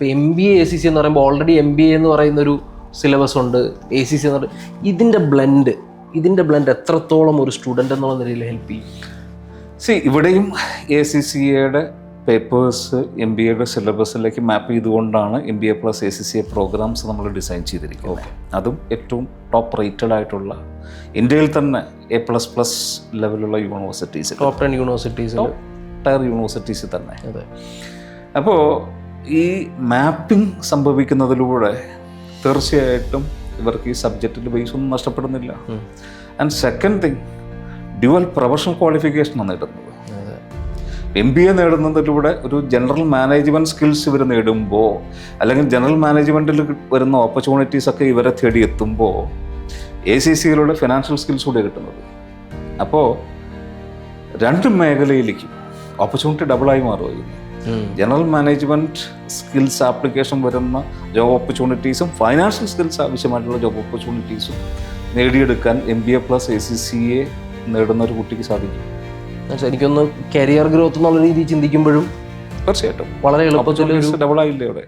ഇപ്പോൾ MBA ACC എന്ന് പറയുമ്പോൾ ഓൾറെഡി MBA എന്ന് പറയുന്നൊരു സിലബസ് ഉണ്ട്, ACC എന്ന് പറയുന്നത്. ഇതിൻ്റെ ബ്ലെൻഡ് എത്രത്തോളം ഒരു സ്റ്റുഡൻ്റ് എന്നുള്ള നിലയിൽ ഹെൽപ്പ് ചെയ്യും? ഇവിടെയും ACCA പേപ്പേഴ്സ് MBA സിലബസിലേക്ക് മാപ്പ് ചെയ്തുകൊണ്ടാണ് MBA പ്ലസ് ACCA പ്രോഗ്രാംസ് നമ്മൾ ഡിസൈൻ ചെയ്തിരിക്കുന്നത്. അതും ഏറ്റവും ടോപ്പ് റേറ്റഡ് ആയിട്ടുള്ള ഇന്ത്യയിൽ തന്നെ A++ ലെവലുള്ള യൂണിവേഴ്സിറ്റീസ്, ടോപ്പ് 10 യൂണിവേഴ്സിറ്റീസിൽ, ടയർ യൂണിവേഴ്സിറ്റീസ് തന്നെ. അപ്പോൾ ഈ മാപ്പിംഗ് സംഭവിക്കുന്നതിലൂടെ തീർച്ചയായിട്ടും ഇവർക്ക് ഈ സബ്ജക്റ്റിൻ്റെ ബേസ് ഒന്നും നഷ്ടപ്പെടുന്നില്ല. And second thing, dual professional ക്വാളിഫിക്കേഷനാണ് നേടുന്നത്. MBA നേടുന്നതിലൂടെ ഒരു ജനറൽ മാനേജ്മെൻറ്റ് സ്കിൽസ് ഇവർ നേടുമ്പോൾ, അല്ലെങ്കിൽ ജനറൽ മാനേജ്മെൻറ്റിൽ വരുന്ന ഓപ്പർച്യൂണിറ്റീസ് ഒക്കെ ഇവരെ തേടി എത്തുമ്പോൾ ACCയിലൂടെ ഫിനാൻഷ്യൽ സ്കിൽസ് കൂടെ കിട്ടുന്നത്. അപ്പോൾ രണ്ട് മേഖലയിലേക്കും ഓപ്പർച്യൂണിറ്റി ഡബിളായി മാറുകയും ജനറൽ മാനേജ്മെൻറ്റ് സ്കിൽസ് ആപ്ലിക്കേഷൻ വരുന്ന ജോബ് ഓപ്പർച്യൂണിറ്റീസും ഫൈനാൻഷ്യൽ സ്കിൽസ് ആവശ്യമായിട്ടുള്ള ജോബ് ഓപ്പർച്യൂണിറ്റീസും നേടിയെടുക്കാൻ MBA പ്ലസ് ACCA നേടുന്ന ഒരു കുട്ടിക്ക് സാധിക്കും. എനിക്കൊന്ന് കരിയർ ഗ്രോത്ത് എന്നുള്ള രീതിയിൽ ചിന്തിക്കുമ്പോഴും തീർച്ചയായിട്ടും വളരെ എളുപ്പത്തിൽ ഡബിളായില്ലേ അവിടെ.